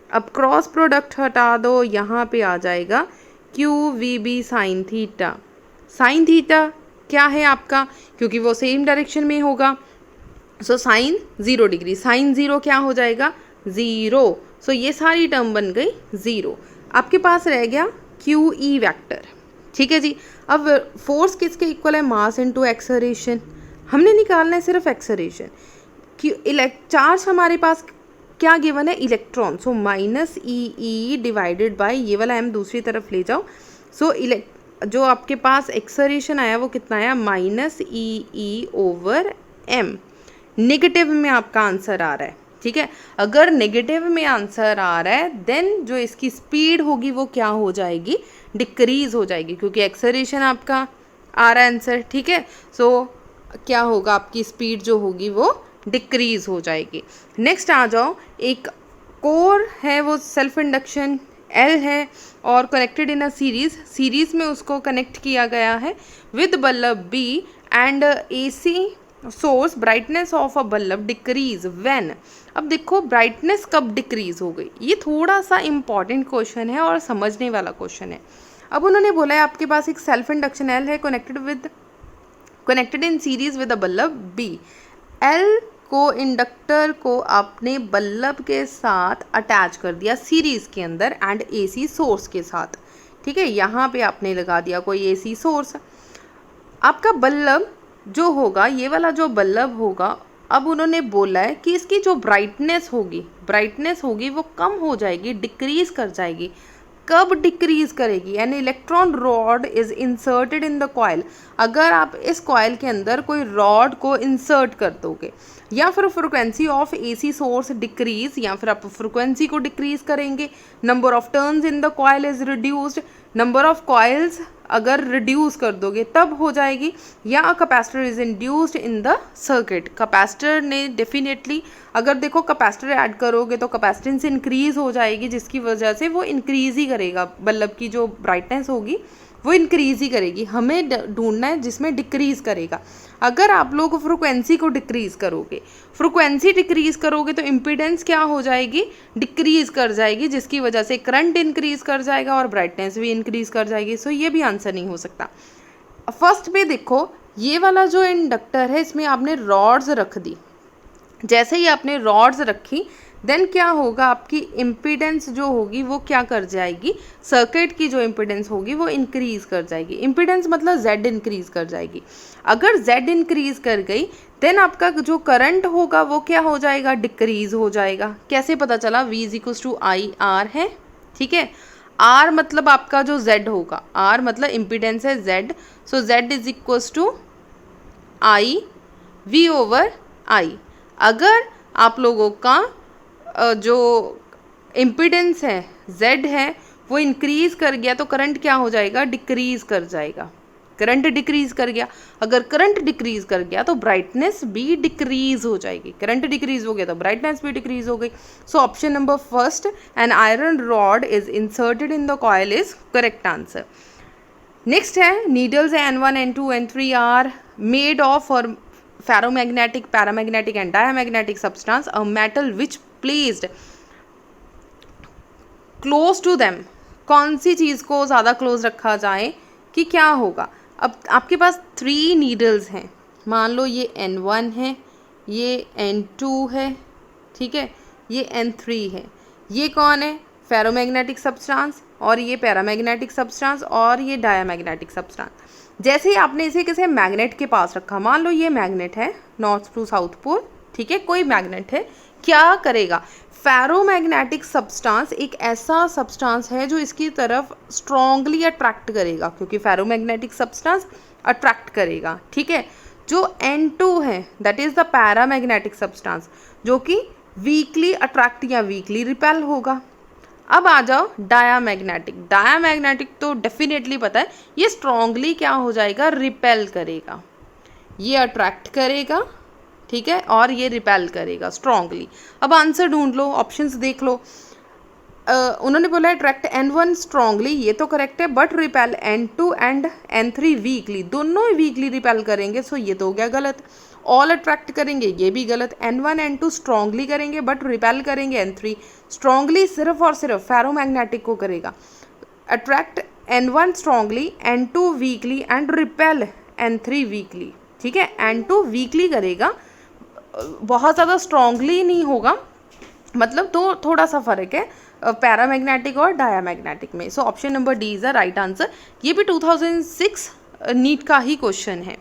अब क्रॉस प्रोडक्ट हटा दो, यहाँ पे आ जाएगा Q V B sine theta. Sine theta क्या है आपका, क्योंकि वो सेम डायरेक्शन में होगा। सो साइन 0 डिग्री, साइन 0 क्या हो जाएगा 0। सो ये सारी टर्म बन गई 0। आपके पास रह गया क्यू ई वैक्टर। ठीक है जी। अब फोर्स किसके इक्वल है, मास इनटू एक्सेलरेशन। हमने निकालना है सिर्फ एक्सेलरेशन। चार्ज हमारे पास क्या गिवन है, electron. So minus E divided by ये वाला m दूसरी तरफ ले जाओ। सो जो आपके पास एक्सेलरेशन आया वो कितना आया, माइनस ई ओवर m। नेगेटिव में आपका आंसर आ रहा है। ठीक है, अगर नेगेटिव में आंसर आ रहा है देन जो इसकी स्पीड होगी वो क्या हो जाएगी, डिक्रीज हो जाएगी, क्योंकि एक्सेलरेशन आपका आ रहा है आंसर। ठीक है, सो क्या होगा, आपकी स्पीड जो होगी वो डिक्रीज हो जाएगी। नेक्स्ट आ जाओ, एक कोर है वो सेल्फ इंडक्शन L है और कनेक्टेड इन अ सीरीज में उसको कनेक्ट किया गया है with bulb B and AC source. Brightness of a bulb decrease when. अब देखो ब्राइटनेस कब डिक्रीज हो गई, ये थोड़ा सा इंपॉर्टेंट क्वेश्चन है और समझने वाला क्वेश्चन है। अब उन्होंने बोला है आपके पास एक सेल्फ इंडक्शन L है connected in series with a bulb B। L को इंडक्टर को आपने बल्ब के साथ अटैच कर दिया सीरीज के अंदर एंड AC सोर्स के साथ। ठीक है, यहाँ पे आपने लगा दिया कोई AC सोर्स। आपका बल्ब जो होगा, ये वाला जो बल्ब होगा, अब उन्होंने बोला है कि इसकी जो ब्राइटनेस होगी वो कम हो जाएगी, डिक्रीज कर जाएगी। कब डिक्रीज करेगी, an electron rod is inserted in the coil. अगर आप इस कॉइल के अंदर कोई रॉड को इंसर्ट कर दोगे, या फिर frequency of AC source decrease, या फिर आप फ्रिक्वेंसी को डिक्रीज करेंगे। Number of turns in the coil is reduced, number of coils अगर रिड्यूस कर दोगे तब हो जाएगी। या capacitor is induced in the circuit. Capacitor ने डेफिनेटली, अगर देखो कैपेसिटर ऐड करोगे तो कैपेसिटेंस इंक्रीज हो जाएगी, जिसकी वजह से वो इंक्रीज ही करेगा, बल्ब की जो ब्राइटनेस होगी वो इंक्रीज ही करेगी। हमें ढूंढना है जिसमें डिक्रीज करेगा। अगर आप लोग फ्रिक्वेंसी को डिक्रीज करोगे तो इम्पीडेंस क्या हो जाएगी, डिक्रीज कर जाएगी, जिसकी वजह से करंट इंक्रीज कर जाएगा और ब्राइटनेस भी इंक्रीज कर जाएगी। सो ये भी आंसर नहीं हो सकता। फर्स्ट में देखो, ये वाला जो इंडक्टर है इसमें आपने रॉड्स रख दी। जैसे ही आपने रॉड्स रखी देन क्या होगा, आपकी इम्पीडेंस जो होगी वो क्या कर जाएगी, सर्किट की जो इम्पीडेंस होगी वो इंक्रीज कर जाएगी। इम्पीडेंस मतलब Z इंक्रीज कर जाएगी। अगर Z इंक्रीज कर गई देन आपका जो करंट होगा वो क्या हो जाएगा, डिक्रीज हो जाएगा। कैसे पता चला, V = IR है। ठीक है, R मतलब आपका जो Z होगा, R मतलब इम्पीडेंस है Z, so Z = I V/I। अगर आप लोगों का जो इम्पीडेंस है Z है वो इंक्रीज कर गया तो करंट क्या हो जाएगा, डिक्रीज कर जाएगा। करंट डिक्रीज कर गया, अगर करंट डिक्रीज कर गया तो ब्राइटनेस भी डिक्रीज हो जाएगी, करंट डिक्रीज हो गया तो ब्राइटनेस भी डिक्रीज हो गई। So option number first, an iron rod is inserted in the coil is correct answer. Next है needles N1, N2, N3 are made of और ferromagnetic, paramagnetic and diamagnetic substance, a metal which placed close to them, कौन सी चीज़ को ज़्यादा क्लोज रखा जाए कि क्या होगा। अब आपके पास 3 नीडल्स हैं, मान लो ये N1 है, ये N2 है, ठीक है, ये N3 है, ये कौन है फेरोमैग्नेटिक सब्सटेंस और ये पैरामैग्नेटिक सब्सटेंस और ये डायमैग्नेटिक सब्सटेंस। जैसे ही आपने इसे किसी मैग्नेट के पास रखा, मान लो ये मैग्नेट है नॉर्थ टू साउथ पोल, ठीक है, कोई मैग्नेट है, क्या करेगा फेरोमैग्नेटिक सब्सटेंस एक ऐसा सब्सटेंस है जो इसकी तरफ स्ट्रॉन्गली अट्रैक्ट करेगा, क्योंकि फेरोमैग्नेटिक सब्सटेंस अट्रैक्ट करेगा, ठीक है। जो N2 है that is the paramagnetic substance, जो कि वीकली अट्रैक्ट या वीकली रिपेल होगा। अब आ जाओ डायामैग्नेटिक, डायामैग्नेटिक तो डेफिनेटली पता है, ये स्ट्रॉन्गली क्या हो जाएगा, रिपेल करेगा, ये अट्रैक्ट करेगा, ठीक है, और ये रिपेल करेगा स्ट्रॉन्गली। अब आंसर ढूंढ लो, ऑप्शंस देख लो। उन्होंने बोला अट्रैक्ट N1 स्ट्रॉन्गली, ये तो करेक्ट है, but repel N2 and N3 weekly, दोनों ही वीकली रिपेल करेंगे, सो ये तो हो गया गलत। ऑल अट्रैक्ट करेंगे, ये भी गलत। N1 N2 स्ट्रॉन्गली करेंगे बट रिपेल करेंगे N3, स्ट्रॉन्गली सिर्फ और सिर्फ फेरोमैग्नेटिक को करेगा। Attract N1 strongly, N2 weekly and repel N3 weekly, ठीक है, N2 वीकली करेगा, बहुत ज़्यादा स्ट्रॉन्गली नहीं होगा, मतलब तो थोड़ा सा फर्क है पैरामैग्नेटिक और डायामैग्नेटिक में। सो option number D is the right answer. ये भी 2006 नीट का ही क्वेश्चन है।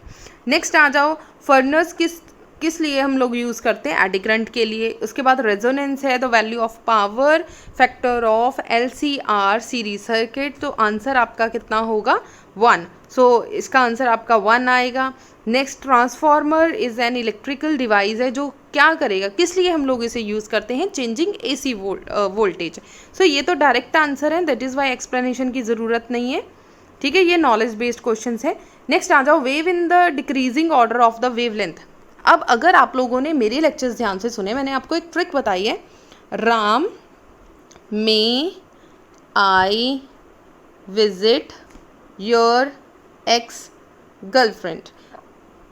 नेक्स्ट आ जाओ, फर्नस किस लिए हम लोग यूज़ करते हैं, एडी करंट के लिए। उसके बाद रेजोनेंस है, the value of power factor of LCR series circuit, तो आंसर आपका कितना होगा 1, सो इसका आंसर आपका 1 आएगा। Next, transformer is an electrical device है जो क्या करेगा, किस लिए हम लोग इसे यूज़ करते हैं, चेंजिंग AC वोल्टेज। सो ये तो डायरेक्ट आंसर है, दैट इज़ वाई एक्सप्लेनेशन की ज़रूरत नहीं है, ठीक है, ये नॉलेज बेस्ड क्वेश्चन है। नेक्स्ट आ जाओ, wave in the decreasing order of the wavelength. अब अगर आप लोगों ने मेरे लेक्चर्स ध्यान से सुने, मैंने आपको एक ट्रिक बताई है, Ram may I visit your ex girlfriend.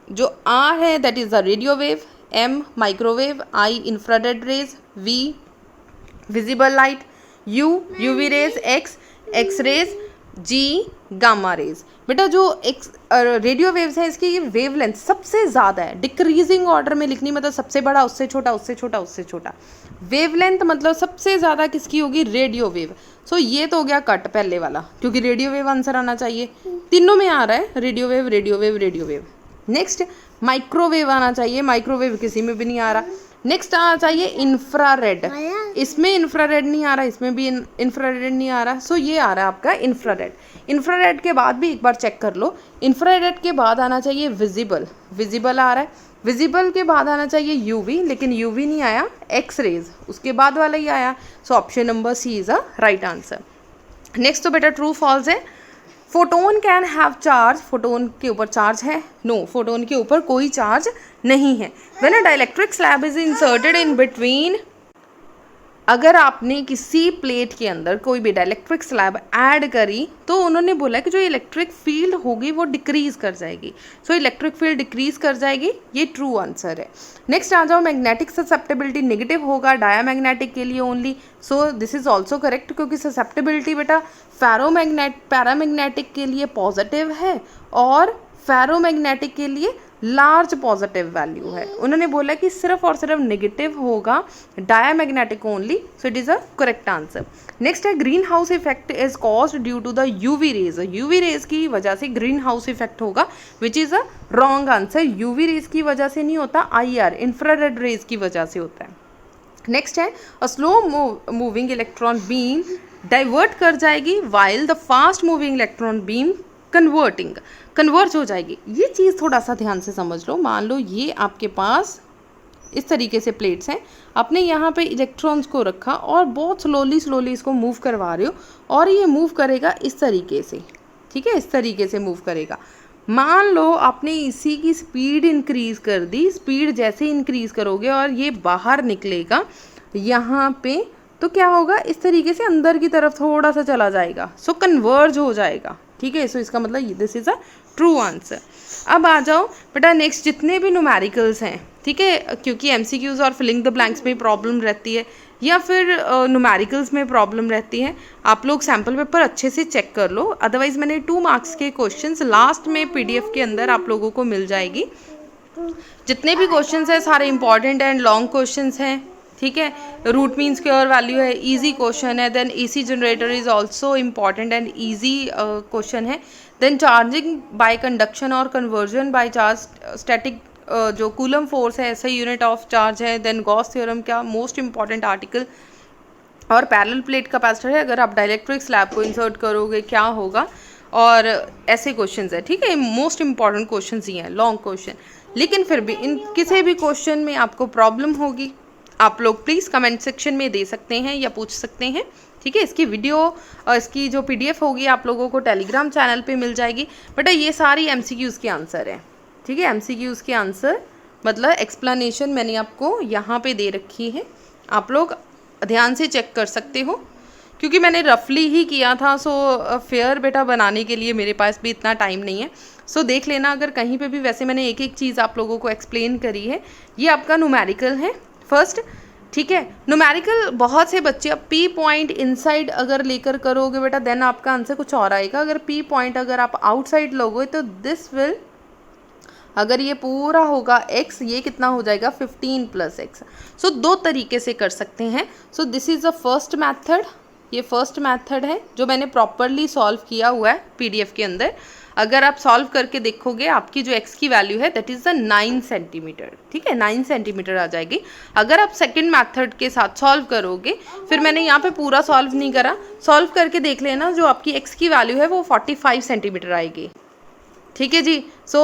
जो R है that is the radio wave, M microwave, I infrared rays, V visible light, U UV rays, X X rays, G gamma rays. बेटा जो रेडियो वेव्स है इसकी वेवलेंथ सबसे ज़्यादा है, डिक्रीजिंग ऑर्डर में लिखनी, मतलब सबसे बड़ा उससे छोटा उससे छोटा उससे छोटा, वेवलेंथ मतलब सबसे ज़्यादा किसकी होगी, रेडियो वेव। सो ये तो हो गया कट पहले वाला, क्योंकि रेडियो वेव आंसर आना चाहिए, तीनों में आ रहा है, radio wave radio wave radio wave. Next, microwave आना चाहिए, माइक्रोवेव किसी में भी नहीं आ रहा। नेक्स्ट आना चाहिए इंफ्रारेड, इसमें इंफ्रारेड नहीं आ रहा, इसमें भी इंफ्रारेड नहीं आ रहा, सो ये आ रहा है आपका इंफ्रारेड। इंफ्रारेड के बाद भी एक बार चेक कर लो, इंफ्रारेड के बाद आना चाहिए विजिबल, विजिबल आ रहा है, विजिबल के बाद आना चाहिए यूवी, लेकिन यूवी नहीं आया, एक्स रेज उसके बाद वाला ही आया, so option number C is a right answer. Next तो बेटा ट्रू फॉल्स है, photon can have charge, photon के ऊपर चार्ज है, नो फोटोन के ऊपर कोई चार्ज नहीं है। When a dielectric slab is inserted in between, अगर आपने किसी प्लेट के अंदर कोई भी डाइलेक्ट्रिक स्लैब ऐड करी तो उन्होंने बोला कि जो इलेक्ट्रिक फील्ड होगी वो डिक्रीज कर जाएगी, सो इलेक्ट्रिक फील्ड डिक्रीज कर जाएगी, ये ट्रू आंसर है। नेक्स्ट आ जाओ, मैग्नेटिक ससेप्टेबिलिटी नेगेटिव होगा डायामैग्नेटिक के लिए only, so this is also correct, क्योंकि ससेप्टेबिलिटी बेटा पैरामैग्नेटिक के लिए पॉजिटिव है और फेरोमैग्नेटिक के लिए लार्ज पॉजिटिव वैल्यू है। उन्होंने बोला कि सिर्फ और सिर्फ नेगेटिव होगा diamagnetic only, so it is a correct answer. Next है, greenhouse effect is caused due to the UV rays, UV rays की वजह से ग्रीन हाउस इफेक्ट होगा, which is a wrong answer. UV rays की वजह से नहीं होता, IR इंफ्रारेड रेज की वजह से होता है। नेक्स्ट है, a slow moving electron beam divert कर जाएगी while the fast moving electron beam converge हो जाएगी। ये चीज़ थोड़ा सा ध्यान से समझ लो, मान लो ये आपके पास इस तरीके से प्लेट्स हैं, आपने यहाँ पे इलेक्ट्रॉन्स को रखा और बहुत स्लोली इसको मूव करवा रहे हो और ये मूव करेगा इस तरीके से, ठीक है, इस तरीके से मूव करेगा, मान लो आपने इसी की स्पीड इंक्रीज़ कर दी, स्पीड जैसे इंक्रीज़ करोगे और ये बाहर निकलेगा यहाँ पे, तो क्या होगा, इस तरीके से अंदर की तरफ थोड़ा सा चला जाएगा, सो कन्वर्ज हो जाएगा, ठीक है। सो इसका मतलब this is a true answer. अब आ जाओ बेटा नेक्स्ट, जितने भी न्यूमेरिकल्स हैं, ठीक है, क्योंकि एमसीक्यूज़ और फिलिंग द ब्लैंक्स में प्रॉब्लम रहती है या फिर न्यूमेरिकल्स में प्रॉब्लम रहती है, आप लोग सैम्पल पेपर अच्छे से चेक कर लो। अदरवाइज़ मैंने 2 मार्क्स के क्वेश्चंस लास्ट में पीडीएफ के अंदर आप लोगों को मिल जाएगी। जितने भी क्वेश्चंस हैं सारे इंपॉर्टेंट एंड लॉन्ग क्वेश्चंस हैं, ठीक है। रूट मीन स्क्वायर वैल्यू है, इजी क्वेश्चन है। Then AC generator is also important and easy question है। देन चार्जिंग बाय कंडक्शन और कन्वर्जन बाय चार्ज स्टैटिक, जो कूलम फोर्स है ऐसा यूनिट ऑफ चार्ज है। देन गॉस थ्योरम का मोस्ट इंपॉर्टेंट आर्टिकल, और पैरेलल प्लेट कैपेसिटर है, अगर आप डाइलेक्ट्रिक स्लैब को इंसर्ट करोगे क्या होगा, और ऐसे क्वेश्चंस है, ठीक है। मोस्ट इंपॉर्टेंट क्वेश्चंस ही हैं, लॉन्ग क्वेश्चन। लेकिन फिर भी इन किसी भी क्वेश्चन में आपको प्रॉब्लम होगी, आप लोग प्लीज़ कमेंट सेक्शन में दे सकते हैं या पूछ सकते हैं, ठीक है। इसकी वीडियो, इसकी जो पीडीएफ होगी आप लोगों को टेलीग्राम चैनल पे मिल जाएगी। बेटा ये सारी एमसीक्यूज़ के आंसर हैं, ठीक है। एमसीक्यूज़ के आंसर मतलब एक्सप्लेनेशन मैंने आपको यहाँ पे दे रखी है, आप लोग ध्यान से चेक कर सकते हो, क्योंकि मैंने रफली ही किया था। सो फेयर बेटा बनाने के लिए मेरे पास भी इतना टाइम नहीं है। सो देख लेना अगर कहीं पे भी, वैसे मैंने एक एक चीज़ आप लोगों को एक्सप्लेन करी है। ये आपका न्यूमेरिकल है फर्स्ट, ठीक है। न्यूमेरिकल बहुत से बच्चे अब पी पॉइंट इनसाइड अगर लेकर करोगे बेटा, देन आपका आंसर कुछ और आएगा। अगर पी पॉइंट अगर आप आउटसाइड लोगे तो दिस विल, अगर ये पूरा होगा x, ये कितना हो जाएगा 15 + x। सो 2 तरीके से कर सकते हैं। So this is the first method, ये फर्स्ट मैथड है जो मैंने प्रॉपरली सॉल्व किया हुआ है पीडीएफ के अंदर। अगर आप सॉल्व करके देखोगे आपकी जो x की वैल्यू है दैट इज़ द 9 सेंटीमीटर, ठीक है, 9 सेंटीमीटर आ जाएगी। अगर आप सेकंड मेथड के साथ सॉल्व करोगे, फिर मैंने यहाँ पे पूरा सॉल्व नहीं करा, सॉल्व करके देख लेना, जो आपकी x की वैल्यू है वो 45 सेंटीमीटर आएगी, ठीक है जी। सो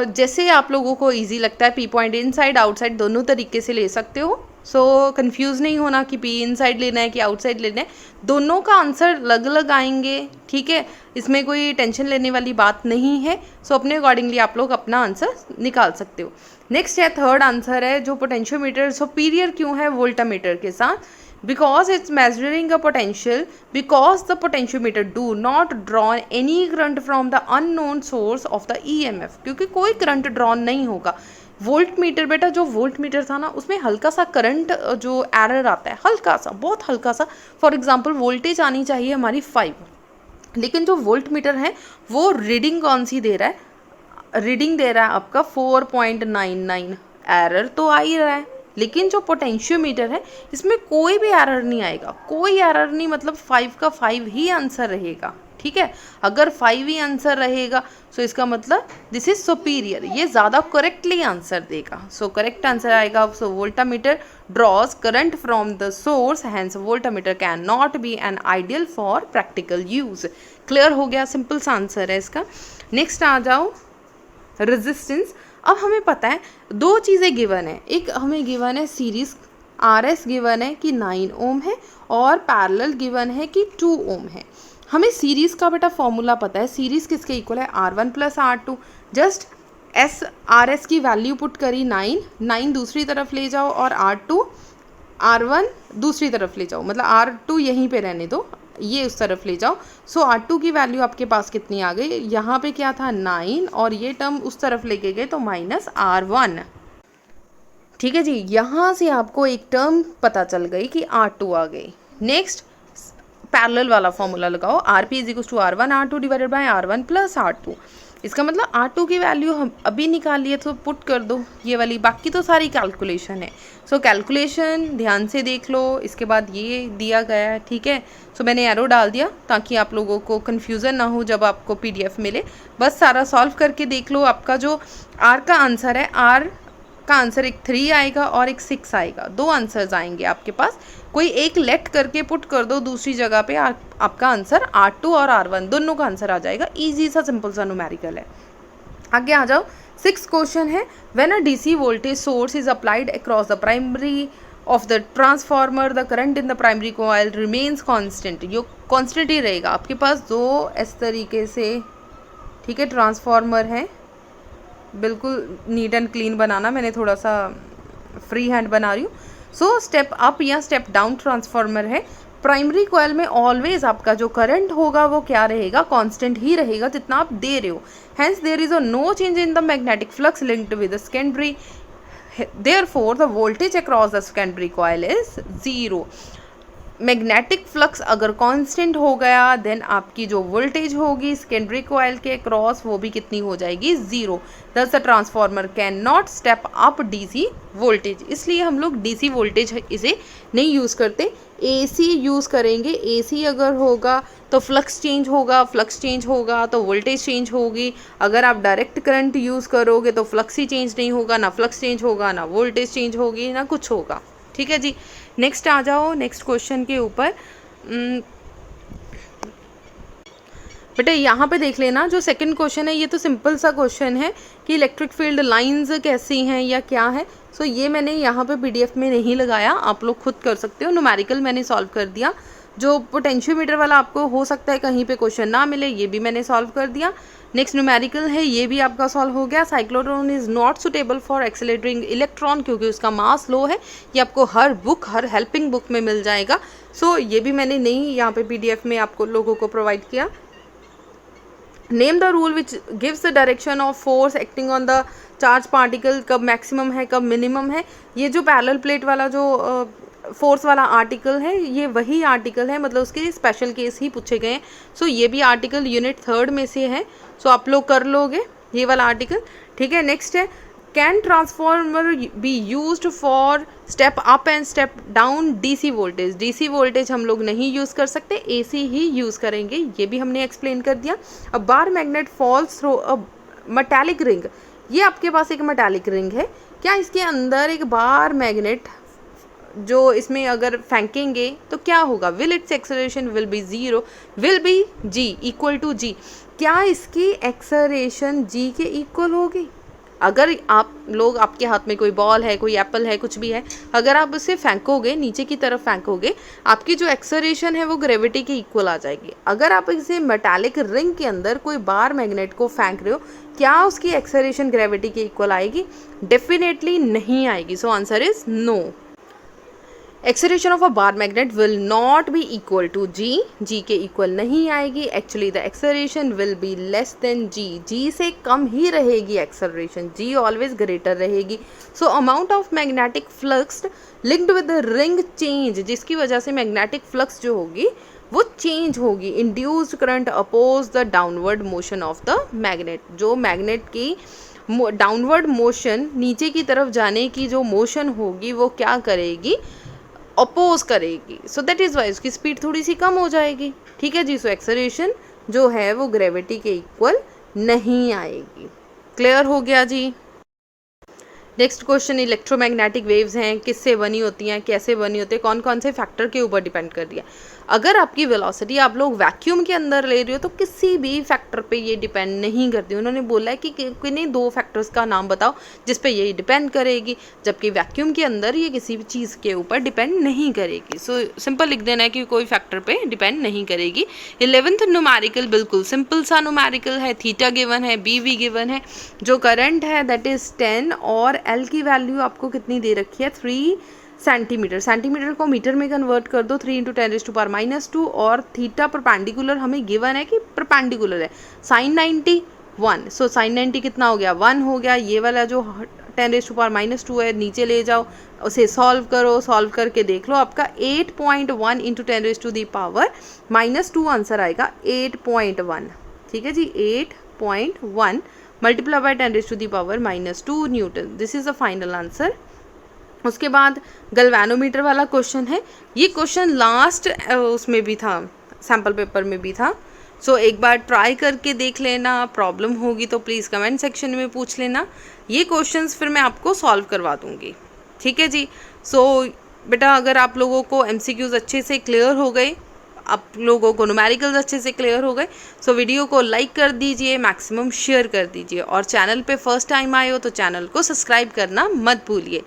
जैसे आप लोगों को इजी लगता है, पी पॉइंट इनसाइड आउटसाइड दोनों तरीके से ले सकते हो। सो कंफ्यूज नहीं होना कि पी इनसाइड लेना है कि आउटसाइड लेना है, दोनों का आंसर अलग अलग आएंगे, ठीक है। इसमें कोई टेंशन लेने वाली बात नहीं है। सो अपने अकॉर्डिंगली आप लोग अपना आंसर निकाल सकते हो। नेक्स्ट है थर्ड आंसर है, जो पोटेंशियोमीटर सुपीरियर क्यों है वोल्टामीटर के साथ, because it's measuring a potential, because the potentiometer do not draw any current from the unknown source of the EMF, क्योंकि कोई करंट ड्रॉ नहीं होगा। वोल्ट मीटर बेटा, जो वोल्ट मीटर था ना उसमें हल्का सा करंट जो एरर आता है, हल्का सा, बहुत हल्का सा। फॉर एग्जांपल वोल्टेज आनी चाहिए हमारी 5, लेकिन जो वोल्ट मीटर है वो रीडिंग कौन सी दे रहा है, रीडिंग दे रहा है आपका 4.99, एरर तो आ ही रहा है। लेकिन जो पोटेंशियोमीटर है इसमें कोई भी एरर नहीं आएगा, कोई एरर नहीं, मतलब 5 का 5 ही आंसर रहेगा, ठीक है। अगर 5 ही आंसर रहेगा सो इसका मतलब दिस इज सुपीरियर, ये ज़्यादा करेक्टली आंसर देगा। सो करेक्ट आंसर आएगा। So voltmeter draws current from the source, hence voltmeter can not be an ideal for practical use. Clear हो गया, सिंपल सा आंसर है इसका। नेक्स्ट आ जाओ रेजिस्टेंस। अब हमें पता है 2 चीज़ें गिवन है, एक हमें गिवन है सीरीज RS गिवन है कि 9 ओम है, और पैरेलल गिवन है कि 2 ओम है। हमें सीरीज़ का बेटा फॉर्मूला पता है, सीरीज़ किसके इक्वल है, R1 + R2। जस्ट RS की वैल्यू पुट करी 9 दूसरी तरफ ले जाओ, और R1 दूसरी तरफ ले जाओ, मतलब R2 यहीं पे रहने दो, ये उस तरफ ले जाओ। सो R2 की वैल्यू आपके पास कितनी आ गई, यहाँ पे क्या था 9, और ये टर्म उस तरफ लेके गए तो -R1, ठीक है जी। यहाँ से आपको एक टर्म पता चल गई कि R2 आ गई। नेक्स्ट पैरेलल वाला फॉर्मूला लगाओ, RP = R1 R2 / R1 + R2। इसका मतलब R2 की वैल्यू हम अभी निकालिए तो पुट कर दो ये वाली, बाकी तो सारी कैलकुलेशन है। सो कैलकुलेशन ध्यान से देख लो, इसके बाद ये दिया गया है, ठीक है। सो मैंने एरो डाल दिया ताकि आप लोगों को कन्फ्यूज़न ना हो जब आपको PDF मिले। बस सारा सॉल्व करके देख लो, आपका जो R का आंसर है, R का आंसर एक 3 आएगा और एक 6 आएगा, 2 आंसर्स आएंगे आपके पास। कोई एक लेट करके पुट कर दो दूसरी जगह पे, आपका आंसर R2 और R1 दोनों का आंसर आ जाएगा। इजी सा सिंपल सा न्यूमेरिकल है। आगे आ जाओ, 6th क्वेश्चन है, when a DC voltage source is applied across the primary of the transformer, the current in the primary coil remains constant. यो कांस्टेंट ही रहेगा आपके पास 2 इस तरीके से, ठीक है, ट्रांसफार्मर है, बिल्कुल नीट एंड क्लीन बनाना, मैंने थोड़ा सा फ्री हैंड बना रही हूँ। सो स्टेप अप या स्टेप डाउन ट्रांसफार्मर है। प्राइमरी कॉइल में ऑलवेज आपका जो करंट होगा वो क्या रहेगा, कांस्टेंट ही रहेगा जितना आप दे रहे हो। Hence there is a no change in the magnetic flux linked with the secondary, therefore the voltage across the secondary coil is 0। Magnetic flux अगर कांस्टेंट हो गया देन आपकी जो वोल्टेज होगी सेकेंडरी कॉइल के अक्रॉस वो भी कितनी हो जाएगी, 0। दस the transformer can not step up DC voltage, इसलिए हम लोग डीसी वोल्टेज इसे नहीं यूज़ करते, एसी यूज़ करेंगे। एसी अगर होगा तो फ्लक्स चेंज होगा, फ्लक्स चेंज होगा तो वोल्टेज चेंज होगी। अगर आप डायरेक्ट करंट यूज़ करोगे तो फ्लक्स ही चेंज नहीं होगा, ना फ्लक्स चेंज होगा, ना वोल्टेज चेंज होगी, ना कुछ होगा। ठीक है जी, नेक्स्ट आ जाओ नेक्स्ट क्वेश्चन के ऊपर। बेटा यहाँ पे देख लेना, जो सेकंड क्वेश्चन है ये तो सिंपल सा क्वेश्चन है कि इलेक्ट्रिक फील्ड लाइंस कैसी हैं या क्या है। सो ये मैंने यहाँ पे पीडीएफ में नहीं लगाया, आप लोग खुद कर सकते हो। न्यूमेरिकल मैंने सॉल्व कर दिया। जो पोटेंशियोमीटर वाला आपको हो सकता है कहीं पे क्वेश्चन ना मिले, ये भी मैंने सॉल्व कर दिया। नेक्स्ट न्यूमेरिकल है, ये भी आपका सॉल्व हो गया। Cyclotron is not suitable for accelerating electron, क्योंकि उसका मास लो है। ये आपको हर बुक, हर हेल्पिंग बुक में मिल जाएगा। सो ये भी मैंने नहीं यहाँ पे पीडीएफ में आपको लोगों को प्रोवाइड किया। Name the rule which gives the direction of force acting on the charge particle, कब मैक्सिमम है कब मिनिमम है। ये जो पैरेलल प्लेट वाला जो फोर्स वाला आर्टिकल है, ये वही आर्टिकल है, मतलब उसके स्पेशल केस ही पूछे गए हैं। सो ये भी आर्टिकल यूनिट 3 में से है। सो आप लोग कर लोगे ये वाला आर्टिकल। ठीक है, नेक्स्ट है, can transformer be used for step up and step down DC voltage. DC voltage हम लोग नहीं यूज़ कर सकते, एसी ही यूज़ करेंगे, ये भी हमने एक्सप्लेन कर दिया। A bar magnet falls through a metallic ring, ये आपके पास एक मेटालिक रिंग है, क्या इसके अंदर एक बार मैग्नेट जो इसमें अगर फेंकेंगे तो क्या होगा, will its acceleration will be 0, will be G equal to G. क्या इसकी एक्सेलरेशन जी के इक्वल होगी? अगर आप लोग, आपके हाथ में कोई बॉल है, कोई एप्पल है, कुछ भी है, अगर आप उसे फेंकोगे, नीचे की तरफ फेंकोगे, आपकी जो एक्सेलरेशन है वो ग्रेविटी के इक्वल आ जाएगी। अगर आप इसे मेटालिक रिंग के अंदर कोई बार मैग्नेट को फेंक रहे हो, क्या उसकी एक्सेलरेशन ग्रेविटी के इक्वल आएगी? डेफिनेटली नहीं आएगी। So answer is no. Acceleration of a bar magnet will not be equal to G, G के इक्वल नहीं आएगी। Actually the acceleration will be less than G, G से कम ही रहेगी एक्सेलरेशन, जी ऑलवेज ग्रेटर रहेगी। So amount of magnetic flux linked with the ring change, जिसकी वजह से मैग्नेटिक फ्लक्स जो होगी वो चेंज होगी। Induced current oppose the downward motion of the magnet, जो मैग्नेट की डाउनवर्ड मोशन, नीचे की तरफ जाने की जो मोशन होगी वो क्या करेगी, अपोज करेगी। सो दैट इज़ वाई उसकी स्पीड थोड़ी सी कम हो जाएगी। ठीक है जी, सो एक्सेलरेशन जो है वो ग्रेविटी के इक्वल नहीं आएगी। क्लियर हो गया जी। नेक्स्ट क्वेश्चन, इलेक्ट्रोमैग्नेटिक वेव्स हैं, किससे बनी होती हैं, कैसे बनी होती है, कौन कौन से फैक्टर के ऊपर डिपेंड कर दिया। अगर आपकी वेलोसिटी आप लोग वैक्यूम के अंदर ले रहे हो तो किसी भी फैक्टर पे ये डिपेंड नहीं करती। उन्होंने बोला है कि किन्हीं 2 फैक्टर्स का नाम बताओ जिस पे ये डिपेंड करेगी, जबकि वैक्यूम के अंदर ये किसी भी चीज़ के ऊपर डिपेंड नहीं करेगी। सो सिंपल लिख देना है कि कोई फैक्टर पे डिपेंड नहीं करेगी। 11th न्यूमेरिकल बिल्कुल सिंपल सा न्यूमेरिकल है, थीटा गिवन है, बी वी गिवन है, जो करंट है दैट इज़ 10 और एल की वैल्यू आपको कितनी दे रखी है, 3 सेंटीमीटर। सेंटीमीटर को मीटर में कन्वर्ट कर दो, 3 × 10⁻²। और थीटा परपेंडिकुलर हमें गिवन है कि परपेंडिकुलर है, sin 90 1। सो sin 90 कितना हो गया, 1 हो गया। ये वाला जो 10⁻² है नीचे ले जाओ, उसे सॉल्व करो, सॉल्व करके देख लो, आपका 8.1 × 10⁻² आंसर आएगा 8.1। ठीक है जी, 8.1 multiply by 10⁻² Newton, this is the final answer. उसके बाद गल्वेनोमीटर वाला क्वेश्चन है, ये क्वेश्चन लास्ट उसमें भी था, सैम्पल पेपर में भी था। सो एक बार ट्राई करके देख लेना, प्रॉब्लम होगी तो प्लीज़ कमेंट सेक्शन में पूछ लेना। ये क्वेश्चंस फिर मैं आपको सॉल्व करवा दूँगी। ठीक है जी। सो बेटा अगर आप लोगों को MCQs अच्छे से क्लियर हो गए, आप लोगों को न्यूमेरिकल्स अच्छे से क्लियर हो गए, सो वीडियो को लाइक कर दीजिए, मैक्सिमम शेयर कर दीजिए, और चैनल पे फर्स्ट टाइम आए हो तो चैनल को सब्सक्राइब करना मत भूलिए।